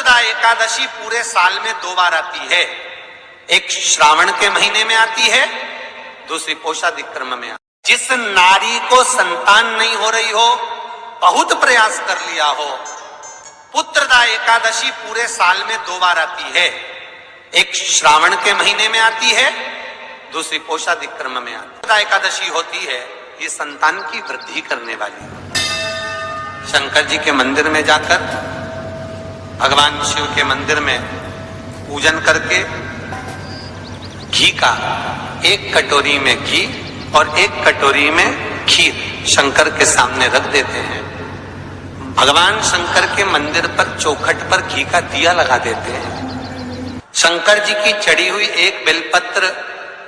पुत्रदा एकादशी पूरे साल में 2 बार आती है। एक श्रावण के महीने में आती है, दूसरी पोषादिक्रम में। जिस नारी को संतान नहीं हो रही हो, बहुत प्रयास कर लिया हो, पुत्रदा एकादशी पूरे साल में 2 बार आती है। एक श्रावण के महीने में आती है, दूसरी पोषादिक्रम में आती है। पुत्रदा एकादशी होती है ये संतान की वृद्धि करने वाली। शंकर जी के मंदिर में जाकर, भगवान शिव के मंदिर में पूजन करके घी का 1 कटोरी में घी और 1 कटोरी में खीर शंकर के सामने रख देते हैं। भगवान शंकर के मंदिर पर चौखट पर घी का दिया लगा देते हैं। शंकर जी की चढ़ी हुई 1 बेलपत्र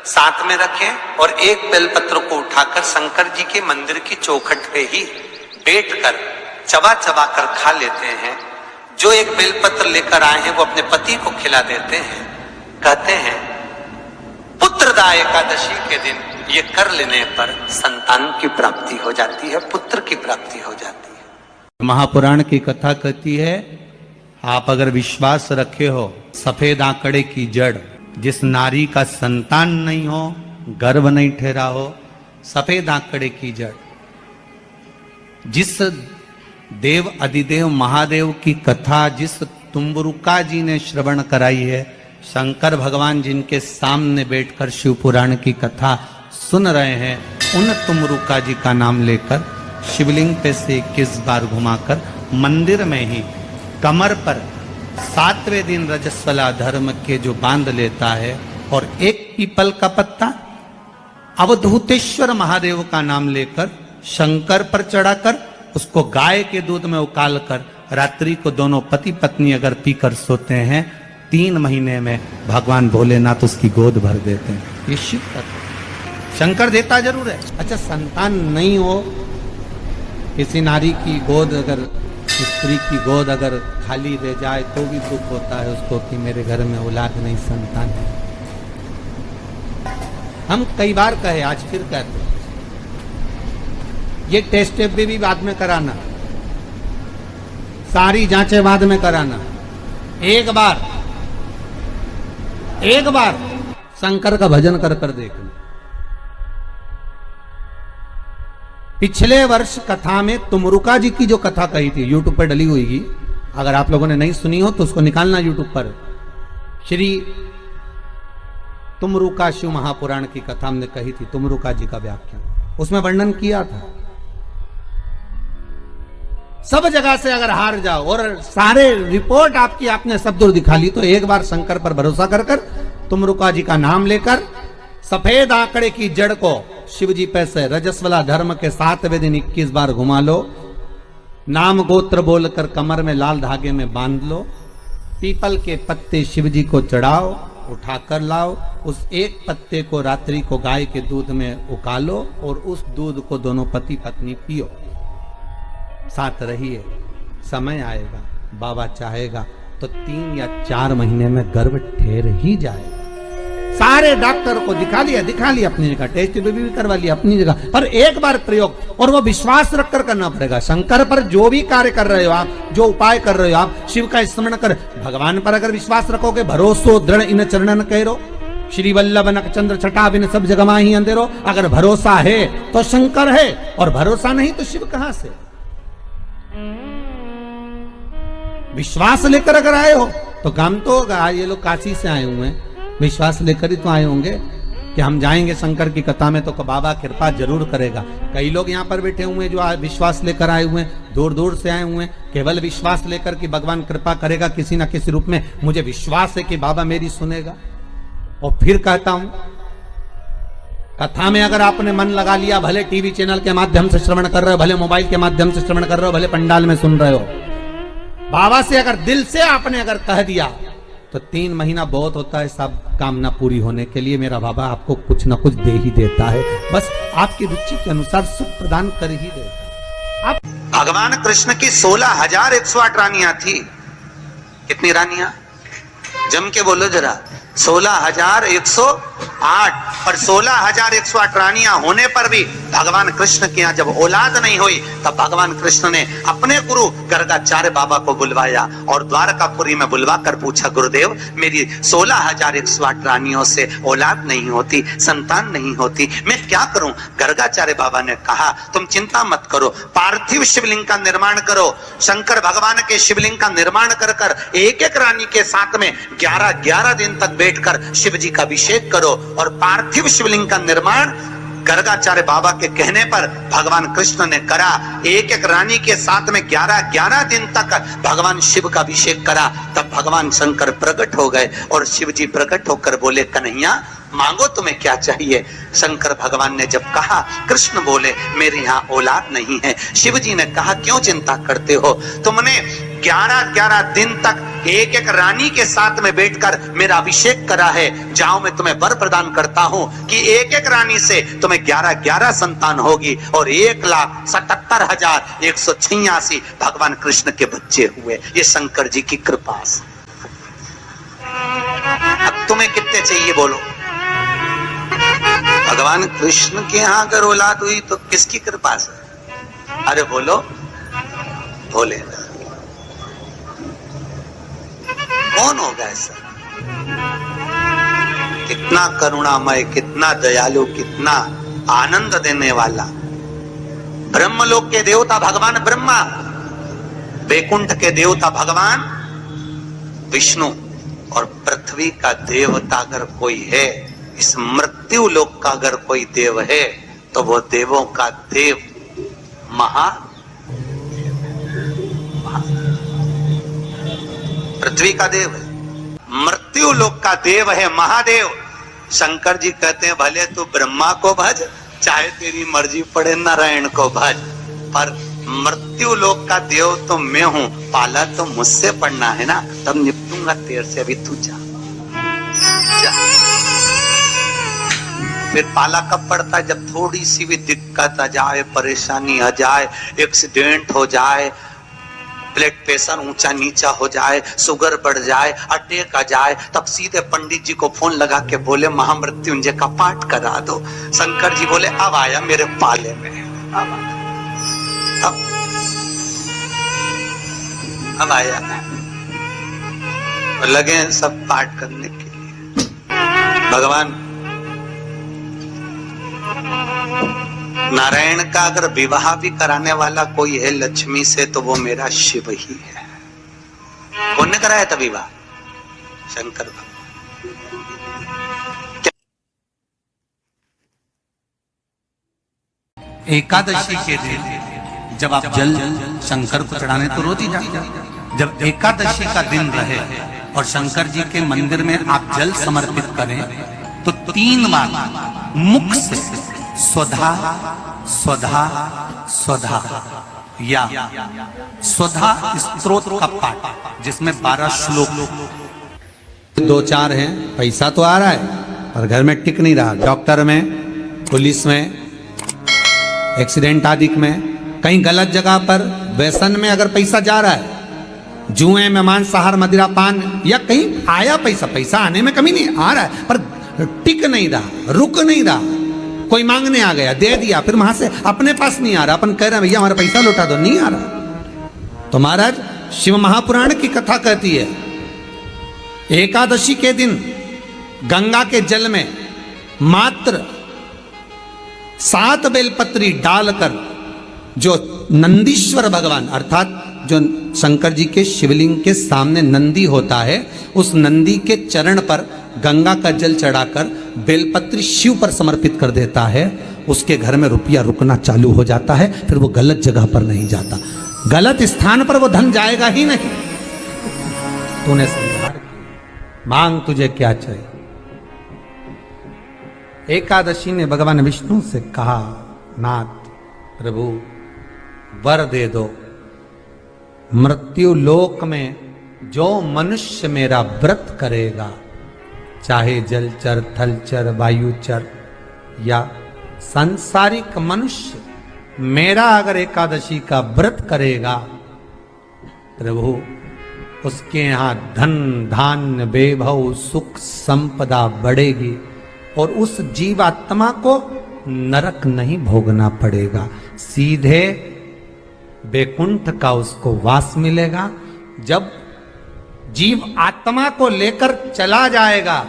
साथ में रखें और 1 बेलपत्र को उठाकर शंकर जी के मंदिर की चौखट पे ही बैठकर चबा चबा कर खा लेते हैं। जो 1 बेलपत्र लेकर आए हैं वो अपने पति को खिला देते हैं। कहते हैं पुत्रदा एकादशी के दिन ये कर लेने पर संतान की प्राप्ति हो जाती है, पुत्र की प्राप्ति हो जाती है। महापुराण की कथा कहती है, आप अगर विश्वास रखे हो, सफेद आंकड़े की जड़, जिस नारी का संतान नहीं हो, गर्भ नहीं ठहरा हो, सफेद आंकड़े की जड़, जिस देव अधिदेव महादेव की कथा जिस तुम्बरुका जी ने श्रवण कराई है, शंकर भगवान जिनके सामने बैठकर शिव पुराण की कथा सुन रहे हैं, उन तुम्बरुका जी का नाम लेकर शिवलिंग पे से 21 बार घुमाकर मंदिर में ही कमर पर 7वें दिन रजस्वला धर्म के जो बांध लेता है और 1 पीपल का पत्ता अवधूतेश्वर महादेव का नाम लेकर शंकर पर चढ़ाकर उसको गाय के दूध में उकाल कर रात्रि को दोनों पति पत्नी अगर पीकर सोते हैं, 3 महीने में भगवान भोलेनाथ उसकी गोद भर देते हैं। ये शिव कथा। शंकर देता जरूर है। अच्छा, संतान नहीं हो, किसी नारी की गोद अगर, स्त्री की गोद अगर खाली रह जाए तो भी दुख होता है उसको कि मेरे घर में औलाद नहीं, संतान है। हम कई बार कहे, आज फिर कहते हैं, ये टेस्ट भी बाद में कराना, सारी जांचें बाद में कराना। एक बार शंकर का भजन कर कर देखना। पिछले वर्ष कथा में तुमरुका जी की जो कथा कही थी, यूट्यूब पर डली हुई थी, अगर आप लोगों ने नहीं सुनी हो तो उसको निकालना यूट्यूब पर। श्री तुमरुका शिव महापुराण की कथा हमने कही थी, तुमरुका जी का व्याख्यान, उसमें वर्णन किया था। सब जगह से अगर हार जाओ और सारे रिपोर्ट आपकी आपने सब दूर दिखा ली, तो एक बार शंकर पर भरोसा कर कर तुमरुका जी का नाम लेकर सफेद आंकड़े की जड़ को शिव जी पे से रजस्वला धर्म के 7वें दिन 21 बार घुमा लो, नाम गोत्र बोलकर कमर में लाल धागे में बांध लो, पीपल के पत्ते शिव जी को चढ़ाओ, उठाकर लाओ, उस 1 पत्ते को रात्रि को गाय के दूध में उकालो और उस दूध को दोनों पति पत्नी पियो। साथ रहिए, समय आएगा, बाबा चाहेगा तो 3 या 4 महीने में गर्भ ठहर ही जाएगा। सारे डॉक्टर को दिखा लिया अपनी जगह, टेस्ट भी करवा लिया अपनी जगह, पर एक बार प्रयोग, और वो विश्वास रखकर करना पड़ेगा। शंकर पर जो भी कार्य कर रहे हो आप, जो उपाय कर रहे हो आप, शिव का स्मरण कर, भगवान पर अगर विश्वास रखोगे, भरोसो दृढ़ इन चरणन कहो, श्री वल्लभ नख चंद्र छटा बिन सब जगमा ही अंधेरो। अगर भरोसा है तो शंकर है, और भरोसा नहीं तो शिव कहां से। विश्वास लेकर अगर आए हो तो काम तो होगा। ये लोग काशी से आए हुए हैं, विश्वास लेकर ही तो आए होंगे कि हम जाएंगे शंकर की कथा में तो बाबा कृपा जरूर करेगा। कई लोग यहाँ पर बैठे हुए हैं जो विश्वास लेकर आए हुए हैं, दूर दूर से आए हुए हैं, केवल विश्वास लेकर कि भगवान कृपा करेगा किसी ना किसी रूप में, मुझे विश्वास है कि बाबा मेरी सुनेगा। और फिर कहता हूं, कथा में अगर आपने मन लगा लिया, भले टीवी चैनल के माध्यम से श्रवण कर रहे हो, भले मोबाइल के माध्यम से श्रवण कर रहे हो, भले पंडाल में सुन रहे हो, बाबा से अगर दिल से आपने अगर कह दिया तो 3 महीना बहुत होता है सब कामना पूरी होने के लिए। मेरा बाबा आपको कुछ ना कुछ दे ही देता है, बस आपकी रुचि के अनुसार सुख प्रदान कर ही देता है। भगवान कृष्ण की 16,108 रानियां थी। कितनी रानियां? जम के बोलो जरा। 16,108 8 और 16,108 रानियां होने पर भी भगवान कृष्ण के यहाँ जब औलाद नहीं हुई तब भगवान कृष्ण ने अपने गुरु गर्गाचार्य बाबा को बुलवाया और द्वारकापुरी में बुलवा कर पूछा, गुरुदेव मेरी 16,108 रानियों से औलाद नहीं होती, संतान नहीं होती, मैं क्या करूं? गर्गाचार्य बाबा ने कहा, तुम चिंता मत करो, पार्थिव शिवलिंग का निर्माण करो। शंकर भगवान के शिवलिंग का निर्माण कर कर एक एक रानी के साथ में 11-11 दिन तक बैठकर शिव जी का अभिषेक करो। और पार्थिव शिवलिंग का निर्माण गर्गाचार्य बाबा के कहने पर भगवान कृष्ण ने करा। एक एक रानी के साथ में 11-11 दिन तक भगवान शिव का अभिषेक करा। तब भगवान शंकर प्रकट हो गए और शिव जी प्रकट होकर बोले, कन्हैया मांगो तुम्हें क्या चाहिए? शंकर भगवान ने जब कहा, कृष्ण बोले मेरे यहाँ औलाद नहीं है। शिव जी ने कहा, क्यों चिंता करते हो? तुमने 11-11 दिन तक एक एक रानी के साथ में बैठकर मेरा अभिषेक करा है। जाओ मैं तुम्हें वर प्रदान करता हूं कि एक एक रानी से तुम्हें 11-11 संतान होगी और 1,77,186 भगवान कृष्ण के बच्चे हुए। ये शंकर जी की कृपा से। अब तुम्हें कितने चाहिए बोलो? भगवान कृष्ण के यहाँ अगर औलाद हुई तो किसकी कृपा से? अरे बोलो, बोले कौन होगा ऐसा? कितना करुणामय, कितना दयालु, कितना आनंद देने वाला। ब्रह्मलोक के देवता भगवान ब्रह्मा, वैकुंठ के देवता भगवान विष्णु और पृथ्वी का देवता अगर कोई है, इस मृत्यु लोक का अगर कोई देव है तो वो देवों का देव पृथ्वी का देव है, मृत्यु लोक का देव है महादेव। शंकर जी कहते हैं, भले तू ब्रह्मा को भज, चाहे तेरी मर्जी पड़े नारायण को भज, पर मृत्यु लोक का देव तो मैं हूं, पाला तो मुझसे पड़ना है ना, तब निपटूंगा तेरे से। अभी तू जा। फिर पाला कब पड़ता है? जब थोड़ी सी भी दिक्कत आ जाए, परेशानी आ जाए, एक्सीडेंट हो जाए, ब्लड प्रेशर ऊंचा नीचा हो जाए, शुगर बढ़ जाए, अटैक आ जाए, तब सीधे पंडित जी को फोन लगा के बोले महामृत्युंजय का पाठ करा दो। शंकर जी बोले अब आया मेरे पाले में, अब आया। लगे सब पाठ करने के लिए। भगवान नारायण का अगर विवाह भी कराने वाला कोई है लक्ष्मी से तो वो मेरा शिव ही है। कौन ने कराया था विवाह? शंकर भगवान। एकादशी के दिन जब आप जल शंकर को चढ़ाने तो रोज ही जाते, जब एकादशी का दिन रहे और शंकर जी के मंदिर में आप जल समर्पित करें तो 3 बार मुख से स्वधा स्वधा स्वधा या स्वधा स्तोत्र का पाठ, जिसमें 12 श्लोक 2-4 हैं। पैसा तो आ रहा है पर घर में टिक नहीं रहा। डॉक्टर में, पुलिस में, एक्सीडेंट आदि में, कहीं गलत जगह पर, व्यसन में अगर पैसा जा रहा है, जुए में, मांसाहार, मदिरा पान, या कहीं आया पैसा आने में कमी नहीं, आ रहा है पर टिक नहीं रहा, रुक नहीं रहा। कोई मांगने आ गया, दे दिया, फिर वहां से अपने पास नहीं आ रहा, अपन कह रहे हैं भैया हमारा पैसा लौटा दो, नहीं आ रहा। तो महाराज शिव महापुराण की कथा कहती है, एकादशी के दिन गंगा के जल में मात्र 7 बेलपत्री डालकर जो नंदीश्वर भगवान अर्थात जो शंकर जी के शिवलिंग के सामने नंदी होता है, उस नंदी के चरण पर गंगा का जल चढ़ाकर बेलपत्री शिव पर समर्पित कर देता है, उसके घर में रुपया रुकना चालू हो जाता है। फिर वो गलत जगह पर नहीं जाता, गलत स्थान पर वो धन जाएगा ही नहीं। तूने समझा, मांग तुझे क्या चाहिए। एकादशी ने भगवान विष्णु से कहा, नाथ प्रभु वर दे दो, मृत्यु लोक में जो मनुष्य मेरा व्रत करेगा, चाहे जलचर, थलचर, वायुचर या सांसारिक मनुष्य, मेरा अगर एकादशी का व्रत करेगा प्रभु, उसके यहाँ धन धान्य वैभव सुख संपदा बढ़ेगी, और उस जीवात्मा को नरक नहीं भोगना पड़ेगा, सीधे बैकुंठ का उसको वास मिलेगा। जब जीव आत्मा को लेकर चला जाएगा,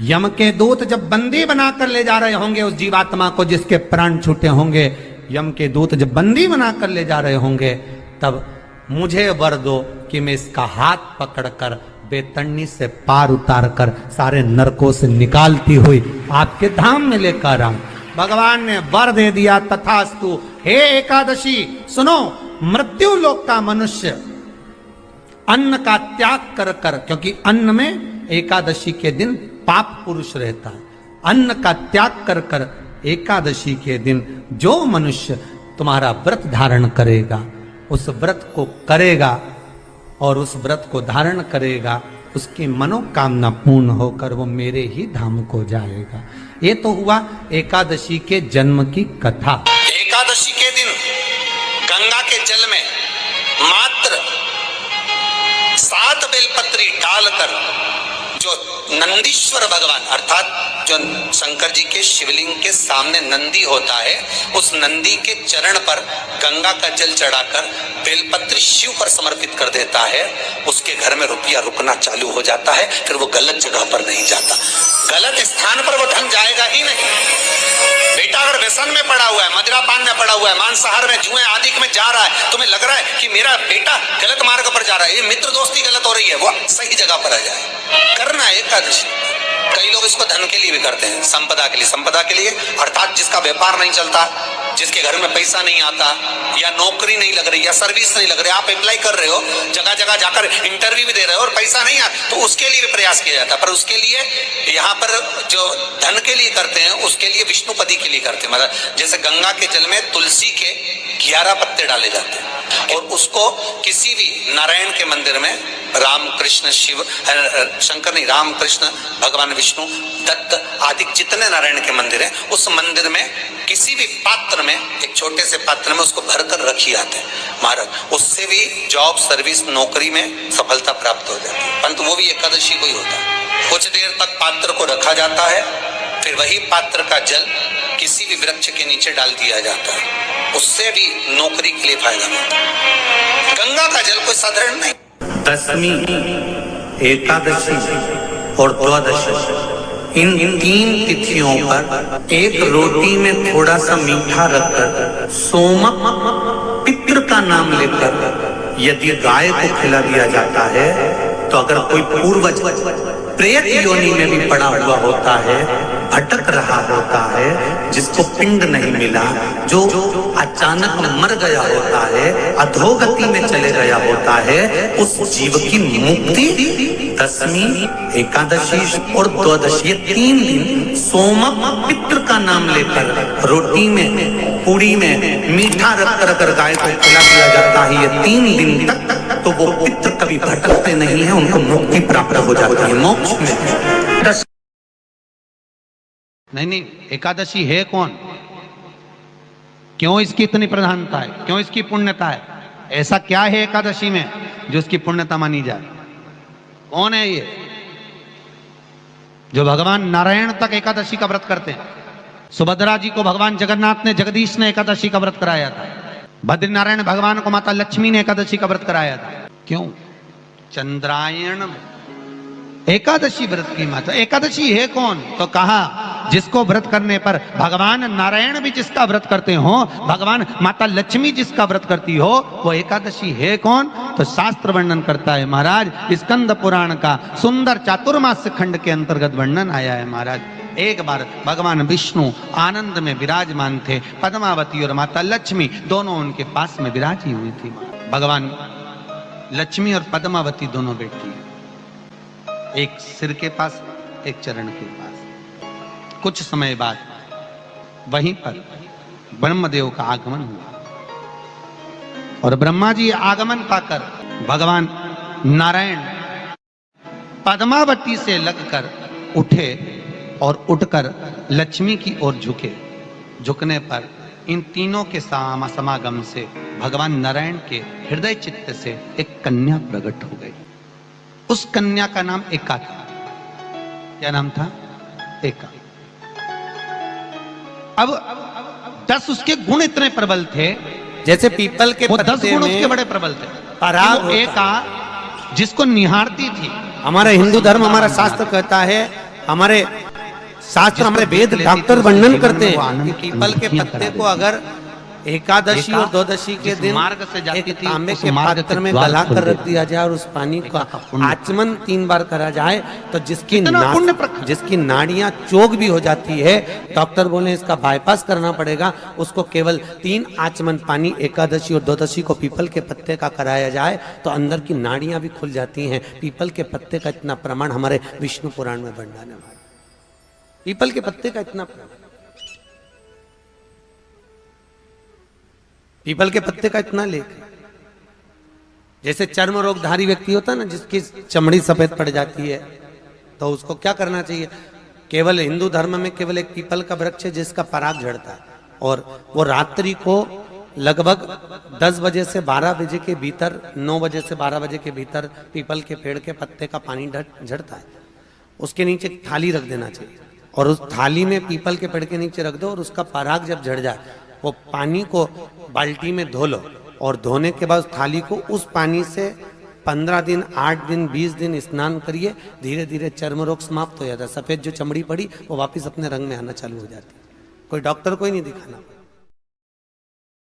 यम के दूत जब बंदी बनाकर ले जा रहे होंगे उस जीवात्मा को जिसके प्राण छूटे होंगे, यम के दूत जब बंदी बनाकर ले जा रहे होंगे, तब मुझे वर दो कि मैं इसका हाथ पकड़कर बेतन्नी से पार उतार कर सारे नरकों से निकालती हुई आपके धाम में लेकर आऊं। भगवान ने वर दे दिया, तथास्तु। हे एकादशी सुनो, मृत्यु लोक का मनुष्य अन्न का त्याग कर कर, क्योंकि अन्न में एकादशी के दिन पाप पुरुष रहता है, अन्न का त्याग कर कर एकादशी के दिन जो मनुष्य तुम्हारा व्रत धारण करेगा, उस व्रत को करेगा और उस व्रत को धारण करेगा, उसकी मनोकामना पूर्ण होकर वो मेरे ही धाम को जाएगा। ये तो हुआ एकादशी के जन्म की कथा। एकादशी के दिन गंगा के जल में मात्र 7 बेलपत्री डालकर जो नंदीश्वर भगवान अर्थात जो शंकर जी के शिवलिंग के सामने नंदी होता है, उस नंदी के चरण पर गंगा का जल चढ़ाकर बेलपत्री शिव पर समर्पित कर देता है, उसके घर में रुपया रुकना चालू हो जाता है। फिर वो गलत जगह पर नहीं जाता, गलत स्थान पर वो ढंग जाएगा ही नहीं। बेटा अगर व्यसन में पड़ा हुआ है, मदिरा पान में पड़ा हुआ है, मांसाहार में, जुए आदि में जा रहा है, तुम्हें लग रहा है कि मेरा बेटा गलत मार्ग पर जा रहा है, ये मित्र दोस्ती गलत हो रही है, वो सही जगह पर आ जाए। करना है एकादशी। कई लोग इसको धन के लिए भी करते हैं, संपदा के लिए। संपदा के लिए अर्थात जिसका व्यापार नहीं चलता, जिसके घर में पैसा नहीं आता, या नौकरी नहीं लग रही, या सर्विस नहीं लग रही, आप अप्लाई कर रहे हो, जगह जगह जाकर इंटरव्यू भी दे रहे हो और पैसा नहीं आता, तो उसके लिए भी प्रयास किया जाता है। पर उसके लिए यहाँ पर जो धन के लिए करते हैं, उसके लिए विष्णुपदी के लिए करते हैं। मतलब जैसे गंगा के जल में तुलसी के 11 पत्ते डाले जाते हैं और उसको किसी भी नारायण के मंदिर में, राम कृष्ण शिव शंकर नहीं, राम कृष्ण भगवान विष्णु दत्त आदि जितने नारायण के मंदिर हैं, उस मंदिर में किसी भी पात्र में, एक छोटे से पात्र में उसको भरकर रखी आते हैं महाराज। उससे भी जॉब सर्विस नौकरी में सफलता प्राप्त हो जाती है। परंतु वो भी एकादशी को ही होता है। कुछ देर तक पात्र को रखा जाता है, फिर वही पात्र का जल किसी भी वृक्ष के नीचे डाल दिया जाता है, उससे भी नौकरी के लिए फायदा मिलता है। गंगा का जल कोई साधारण नहीं। दशमी, एकादशी और द्वादशी, इन 3 तिथियों पर एक रोटी में थोड़ा सा मीठा रखकर सोमक पितृ का नाम लेकर यदि गाय को खिला दिया जाता है, तो अगर कोई पूर्वज प्रेत योनि में भी पड़ा हुआ होता है, भटक रहा होता है, जिसको पिंड नहीं मिला, जो अचानक मर गया होता है, अधोगति में चले गया होता है, उस जीव की मुक्ति दशमी, एकादशी और द्वादशी, 3 दिन सोमक पितृ का नाम लेकर रोटी में, पूड़ी में मीठा रखकर अगर गाय को खिला दिया जाता है, ये 3 दिन तक, तो वो पितृ कभी भटकते नहीं है, उनको मुक्ति प्राप्त हो जाती है, मोक्ष में। नहीं, एकादशी है कौन, क्यों इसकी इतनी प्रधानता है, क्यों इसकी पुण्यता है, ऐसा क्या है एकादशी में जो इसकी पुण्यता मानी जाए? कौन है ये जो भगवान नारायण तक एकादशी का व्रत करते हैं? सुभद्रा जी को भगवान जगन्नाथ ने, जगदीश ने एकादशी का व्रत कराया था। बद्रीनारायण भगवान को माता लक्ष्मी ने एकादशी का व्रत कराया था। क्यों? चंद्रायण एकादशी व्रत की माता। एकादशी है कौन? तो कहा जिसको व्रत करने पर भगवान नारायण भी जिसका व्रत करते हो, भगवान माता लक्ष्मी जिसका व्रत करती हो, वो एकादशी है कौन? तो शास्त्र वर्णन करता है महाराज, स्कंद पुराण का सुंदर चातुर्मास्य खंड के अंतर्गत वर्णन आया है महाराज। एक बार भगवान विष्णु आनंद में विराजमान थे, पद्मावती और माता लक्ष्मी दोनों उनके पास में विराजी हुई थी। भगवान लक्ष्मी और पद्मावती दोनों बैठी, एक सिर के पास, एक चरण के पास। कुछ समय बाद वहीं पर ब्रह्मदेव का आगमन हुआ और ब्रह्मा जी आगमन पाकर भगवान नारायण पद्मावती से लगकर उठे और उठकर लक्ष्मी की ओर झुके। झुकने पर इन तीनों के समागम से भगवान नारायण के हृदय चित्त से एक कन्या प्रकट हो गई। उस कन्या का नाम एका था। क्या नाम था? एका। अब 10 उसके गुण इतने प्रबल थे, जैसे पीपल के वो 10 पत्ते गुण में उसके बड़े प्रबल थे। पराग वो होता एक आ जिसको निहारती थी। हमारा हिंदू धर्म, हमारा शास्त्र कहता है, हमारे शास्त्र, हमारे वेद डॉक्टर वर्णन करते हैं कि पीपल के पत्ते को अगर एकादशी और द्वादशी के दिन मार्ग से जाती एक थी, तांबे उस के मार्ग पात्र के में द्वार गला खुल कर रख गए। दिया जाए और उस पानी का आचमन 3 बार करा जाए तो जिसकी नाड़ियां चोक भी हो जाती है, डॉक्टर बोले इसका बाईपास करना पड़ेगा, उसको केवल 3 आचमन पानी एकादशी और द्वादशी को पीपल के पत्ते का कराया जाए तो अंदर की नाड़ियां भी खुल जाती हैं। पीपल के पत्ते का इतना प्रमाण हमारे विष्णु पुराण में वर्णन है। पीपल के पत्ते का इतना प्रमाण, पीपल के पत्ते का इतना लेख है। जैसे चर्म रोगधारी व्यक्ति होता है ना, जिसकी चमड़ी सफेद पड़ जाती है, तो उसको क्या करना चाहिए? केवल हिंदू धर्म में केवल एक पीपल का वृक्ष है जिसका पराग झड़ता है, और वो रात्रि को लगभग 10 बजे से 12 बजे के भीतर, 9 बजे से 12 बजे के भीतर पीपल के पेड़ के पत्ते का पानी झड़ता है। उसके नीचे एक थाली रख देना चाहिए और उस थाली में पीपल के पेड़ के नीचे रख दो, और उसका पराग जब झड़ जाए वो पानी को बाल्टी में धो लो, और धोने के बाद थाली को उस पानी से 15 दिन, 8 दिन, 20 दिन स्नान करिए। धीरे धीरे चर्म रोग समाप्त हो जाता है। सफेद जो चमड़ी पड़ी वो वापस अपने रंग में आना चालू हो जाती है। कोई डॉक्टर को ही नहीं दिखाना।